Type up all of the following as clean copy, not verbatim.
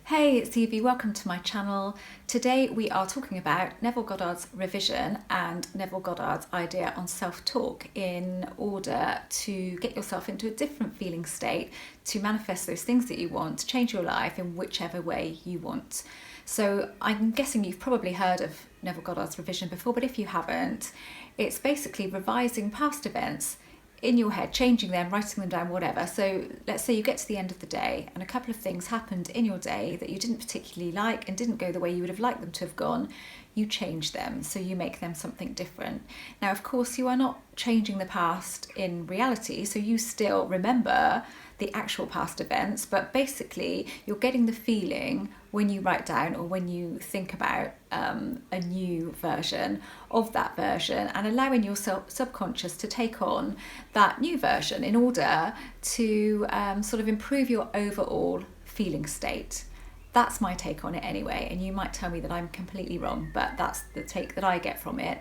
Hey, it's Evie, welcome to my channel. Today we are talking about Neville Goddard's revision and Neville Goddard's idea on self-talk in order to get yourself into a different feeling state, to manifest those things that you want, to change your life in whichever way you want. So I'm guessing you've probably heard of Neville Goddard's revision before, but if you haven't, it's basically revising past events in your head, changing them, writing them down, whatever. So let's say you get to the end of the day and a couple of things happened in your day that you didn't particularly like and didn't go the way you would have liked them to have gone. You change them, so you make them something different. Now, of course, you are not changing the past in reality, so you still remember the actual past events, but basically you're getting the feeling when you write down or when you think about a new version of that version, and allowing your subconscious to take on that new version in order to sort of improve your overall feeling state. That's my take on it anyway, and you might tell me that I'm completely wrong, but that's the take that I get from it.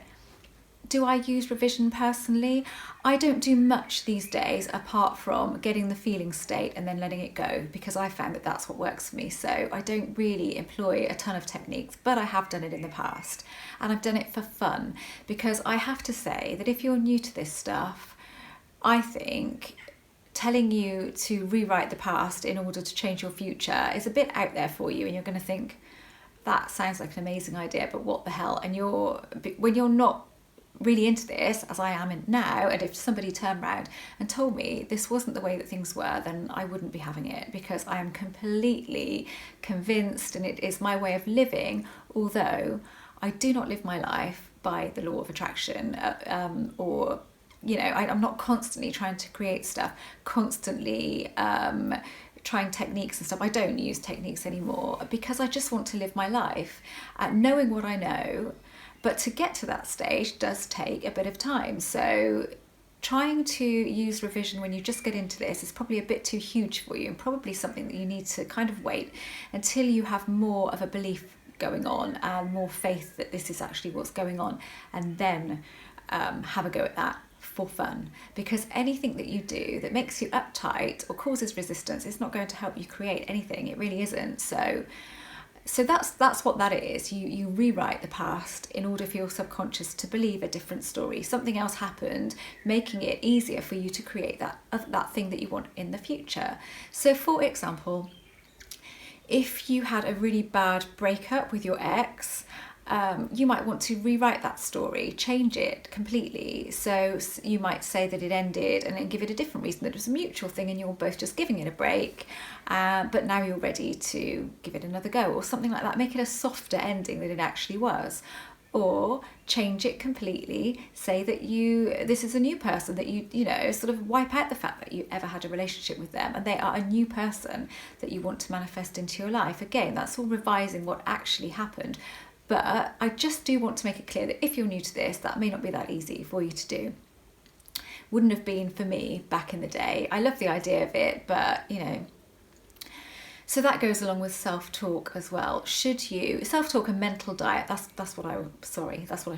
Do I use revision personally? I don't do much these days apart from getting the feeling state and then letting it go, because I found that that's what works for me. So I don't really employ a ton of techniques, but I have done it in the past, and I've done it for fun, because I have to say that if you're new to this stuff, I think telling you to rewrite the past in order to change your future is a bit out there for you, and you're going to think, that sounds like an amazing idea, but what the hell? And when you're not really into this, as I am in now, and if somebody turned around and told me this wasn't the way that things were, then I wouldn't be having it, because I am completely convinced and it is my way of living, although I do not live my life by the law of attraction, or I'm not constantly trying to create stuff, constantly trying techniques and stuff. I don't use techniques anymore because I just want to live my life knowing what I know. But to get to that stage does take a bit of time. So trying to use revision when you just get into this is probably a bit too huge for you, and probably something that you need to kind of wait until you have more of a belief going on and more faith that this is actually what's going on, and then have a go at that for fun. Because anything that you do that makes you uptight or causes resistance is not going to help you create anything. It really isn't. So that's what that is. You rewrite the past in order for your subconscious to believe a different story. Something else happened, making it easier for you to create that thing that you want in the future. So for example, if you had a really bad breakup with your ex, you might want to rewrite that story, change it completely. So you might say that it ended and then give it a different reason, that it was a mutual thing and you're both just giving it a break, but now you're ready to give it another go, or something like that. Make it a softer ending than it actually was. Or change it completely, say that this is a new person, that you sort of wipe out the fact that you ever had a relationship with them and they are a new person that you want to manifest into your life. Again, that's all revising what actually happened. But I just do want to make it clear that if you're new to this, that may not be that easy for you to do. Wouldn't have been for me back in the day. I love the idea of it, but So that goes along with self-talk as well. Self-talk and mental diet, that's what I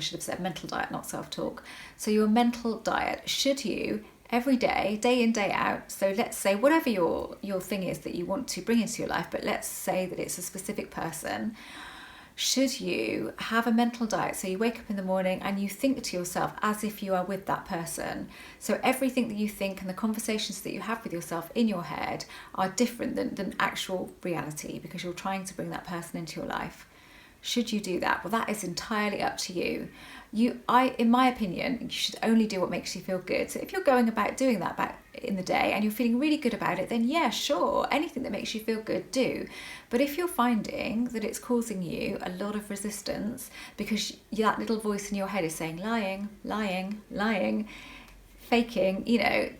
should have said, mental diet, not self-talk. So your mental diet, should you every day, day in, day out, so let's say whatever your thing is that you want to bring into your life, but let's say that it's a specific person, should you have a mental diet? So you wake up in the morning and you think to yourself as if you are with that person. So everything that you think and the conversations that you have with yourself in your head are different than actual reality, because you're trying to bring that person into your life. Should you do that? Well, that is entirely up to you. In my opinion, you should only do what makes you feel good. So if you're going about doing that back in the day and you're feeling really good about it, then yeah, sure, anything that makes you feel good, do. But if you're finding that it's causing you a lot of resistance because that little voice in your head is saying lying, lying, lying, faking,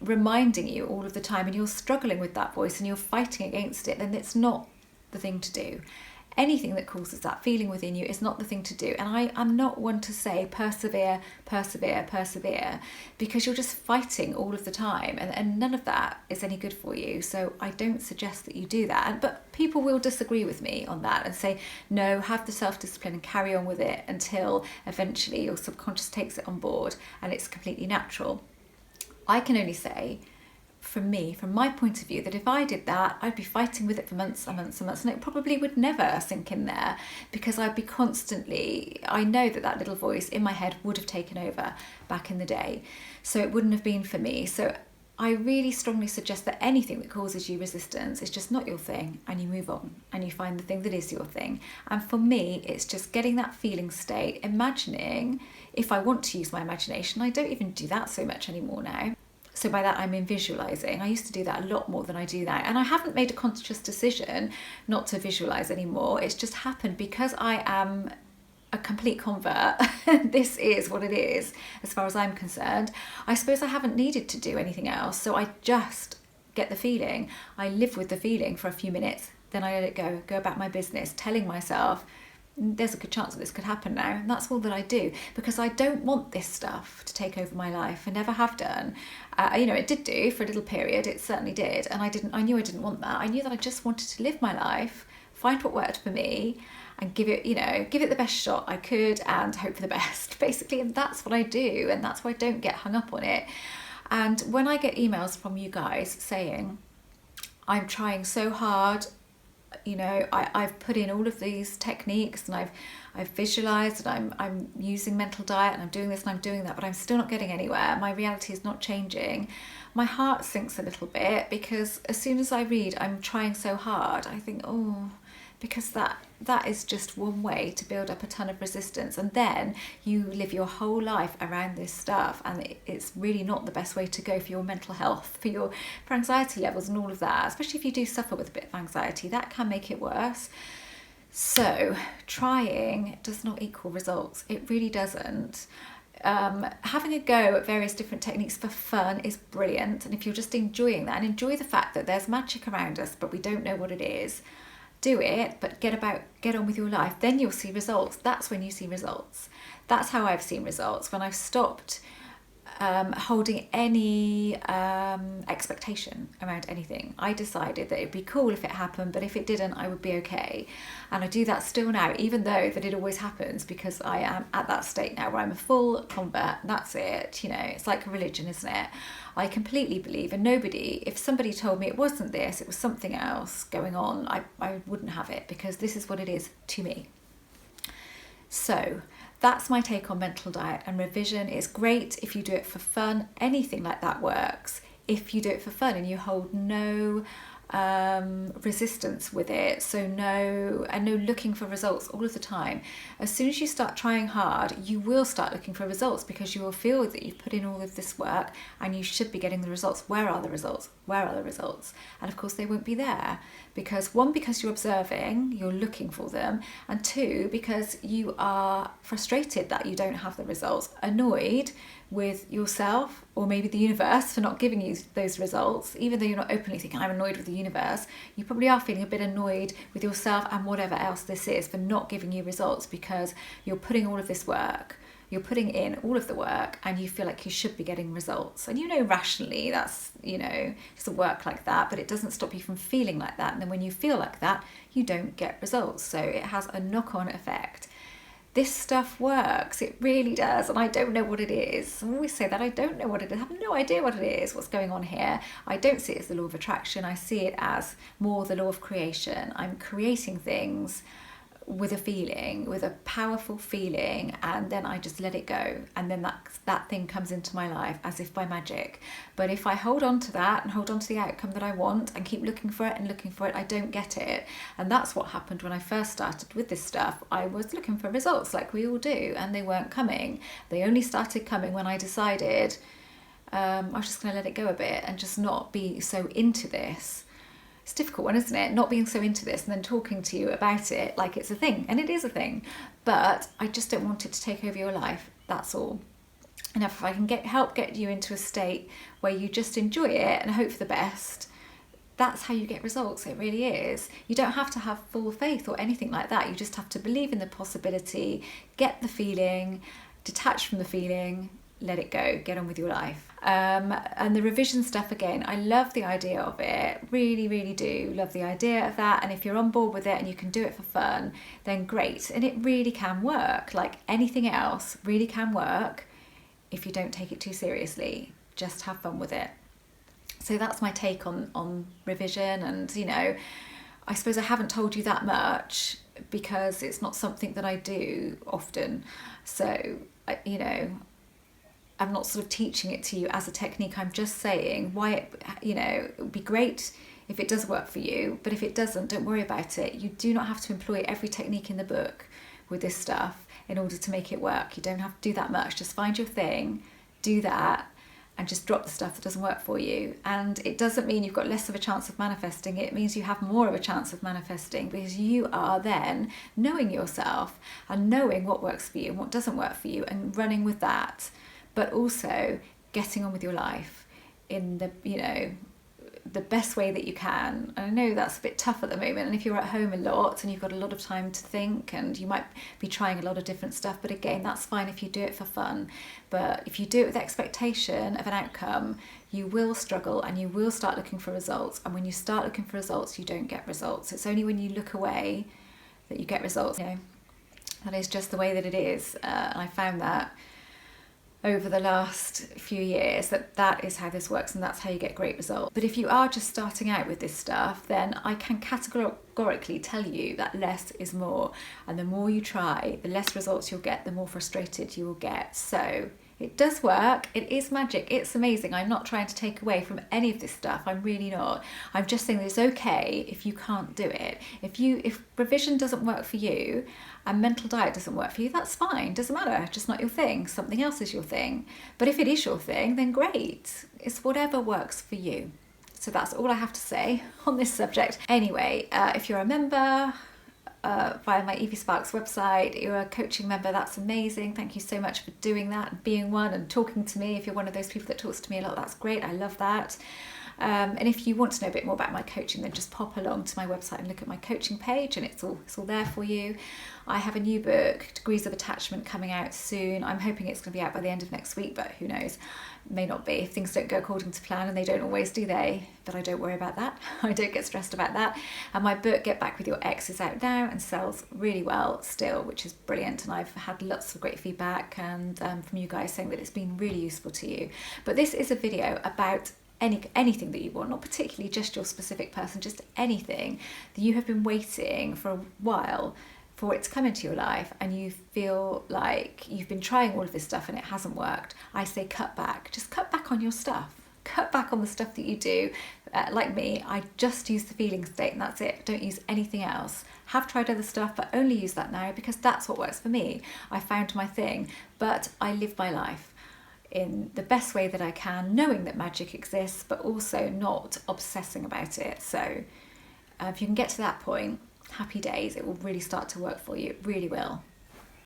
reminding you all of the time, and you're struggling with that voice and you're fighting against it, then it's not the thing to do. Anything that causes that feeling within you is not the thing to do. And I'm not one to say persevere, persevere, persevere, because you're just fighting all of the time, and none of that is any good for you. So I don't suggest that you do that. But people will disagree with me on that and say, no, have the self-discipline and carry on with it until eventually your subconscious takes it on board and it's completely natural. I can only say, from me, from my point of view, that if I did that, I'd be fighting with it for months and months and months, and it probably would never sink in there, because I'd be constantly, I know that little voice in my head would have taken over back in the day. So it wouldn't have been for me. So I really strongly suggest that anything that causes you resistance is just not your thing, and you move on and you find the thing that is your thing. And for me, it's just getting that feeling state, imagining, if I want to use my imagination. I don't even do that so much anymore now. So by that I mean visualising. I used to do that a lot more than I do now. And I haven't made a conscious decision not to visualise anymore. It's just happened because I am a complete convert. This is what it is as far as I'm concerned. I suppose I haven't needed to do anything else, so I just get the feeling, I live with the feeling for a few minutes, then I let it go about my business, telling myself there's a good chance that this could happen now, and that's all that I do, because I don't want this stuff to take over my life. I never have done. It did do for a little period, it certainly did, and I knew I didn't want that. I knew that I just wanted to live my life, find what worked for me, and give it the best shot I could and hope for the best, basically. And that's what I do, and that's why I don't get hung up on it. And when I get emails from you guys saying, I'm trying so hard, I've put in all of these techniques, and I've visualized, and I'm using mental diet, and I'm doing this and I'm doing that, but I'm still not getting anywhere, my reality is not changing, my heart sinks a little bit, because as soon as I read I'm trying so hard, I think, oh, because that is just one way to build up a ton of resistance, and then you live your whole life around this stuff, and it's really not the best way to go for your mental health, for anxiety levels and all of that, especially if you do suffer with a bit of anxiety. That can make it worse. So trying does not equal results. It really doesn't. Having a go at various different techniques for fun is brilliant, and if you're just enjoying that and enjoy the fact that there's magic around us but we don't know what it is, do it, but get on with your life. Then you'll see results. That's when you see results. That's how I've seen results, when I've stopped holding any expectation around anything. I decided that it'd be cool if it happened, but if it didn't, I would be okay. And I do that still now, even though that it always happens, because I am at that state now where I'm a full convert. That's it. It's like a religion, isn't it? I completely believe, and if somebody told me it wasn't this, it was something else going on, I wouldn't have it, because this is what it is to me. So that's my take on mental diet and revision. It's great if you do it for fun. Anything like that works if you do it for fun and you hold no resistance with it, so no looking for results all of the time. As soon as you start trying hard, you will start looking for results, because you will feel that you've put in all of this work and you should be getting the results. Where are the results? And of course they won't be there, because one, because you're observing, you're looking for them, and two, because you are frustrated that you don't have the results, annoyed with yourself or maybe the universe for not giving you those results. Even though you're not openly thinking I'm annoyed with the universe, you probably are feeling a bit annoyed with yourself and whatever else this is for not giving you results, because you're putting all of this work, you're putting in all of the work, and you feel like you should be getting results. And rationally that's, it doesn't work like that, but it doesn't stop you from feeling like that. And then when you feel like that, you don't get results. So it has a knock-on effect. This stuff works, it really does, and I don't know what it is. I always say that, I don't know what it is. I have no idea what it is, what's going on here. I don't see it as the law of attraction. I see it as more the law of creation. I'm creating things with a feeling, with a powerful feeling, and then I just let it go, and then that thing comes into my life as if by magic. But if I hold on to that and hold on to the outcome that I want and keep looking for it, I don't get it. And that's what happened when I first started with this stuff. I was looking for results like we all do, and they weren't coming. They only started coming when I decided I was just going to let it go a bit and just not be so into this. It's a difficult one, isn't it? Not being so into this and then talking to you about it like it's a thing. And it is a thing. But I just don't want it to take over your life. That's all. And if I can help get you into a state where you just enjoy it and hope for the best, that's how you get results. It really is. You don't have to have full faith or anything like that. You just have to believe in the possibility, get the feeling, detach from the feeling, let it go, get on with your life. And the revision stuff, again, I love the idea of it, really, really do love the idea of that. And if you're on board with it and you can do it for fun, then great. And it really can work, like anything else, really can work if you don't take it too seriously. Just have fun with it. So that's my take on revision. And, you know, I suppose I haven't told you that much because it's not something that I do often. So, you know, I'm not sort of teaching it to you as a technique. I'm just saying why it, you know, it would be great if it does work for you, but if it doesn't, don't worry about it. You do not have to employ every technique in the book with this stuff in order to make it work. You don't have to do that much. Just find your thing, do that, and just drop the stuff that doesn't work for you. And it doesn't mean you've got less of a chance of manifesting. It means you have more of a chance of manifesting, because you are then knowing yourself and knowing what works for you and what doesn't work for you and running with that, but also getting on with your life in the, you know, the best way that you can. And I know that's a bit tough at the moment, and if you're at home a lot and you've got a lot of time to think and you might be trying a lot of different stuff, but again, that's fine if you do it for fun. But if you do it with expectation of an outcome, you will struggle and you will start looking for results. And when you start looking for results, you don't get results. It's only when you look away that you get results. You know, that is just the way that it is. And I found that over the last few years that is how this works, and that's how you get great results. But if you are just starting out with this stuff, then I can categorically tell you that less is more, and the more you try, the less results you'll get, the more frustrated you will get. So it does work. It is magic. It's amazing. I'm not trying to take away from any of this stuff. I'm really not. I'm just saying that it's okay if you can't do it. If revision doesn't work for you and mental diet doesn't work for you, that's fine. Doesn't matter. Just not your thing. Something else is your thing. But if it is your thing, then great. It's whatever works for you. So that's all I have to say on this subject. Anyway, if you're a member via my Evie Sparks website, you're a coaching member, that's amazing. Thank you so much for doing that and being one and talking to me. If you're one of those people that talks to me a lot, that's great. I love that. And if you want to know a bit more about my coaching, then just pop along to my website and look at my coaching page, and it's all there for you. I have a new book, Degrees of Attachment, coming out soon. I'm hoping it's going to be out by the end of next week, but who knows? May not be if things don't go according to plan, and they don't always, do they? But I don't worry about that. I don't get stressed about that. And my book, Get Back With Your Ex, is out now and sells really well still, which is brilliant. And I've had lots of great feedback and from you guys saying that it's been really useful to you. But this is a video about anything that you want, not particularly just your specific person, just anything that you have been waiting for a while for it to come into your life, and you feel like you've been trying all of this stuff and it hasn't worked. I say cut back. Just cut back on your stuff. Cut back on the stuff that you do. Like me, I just use the feeling state and that's it. Don't use anything else. Have tried other stuff, but only use that now because that's what works for me. I found my thing, but I live my life in the best way that I can, knowing that magic exists, but also not obsessing about it. So if you can get to that point, happy days. It will really start to work for you. It really will.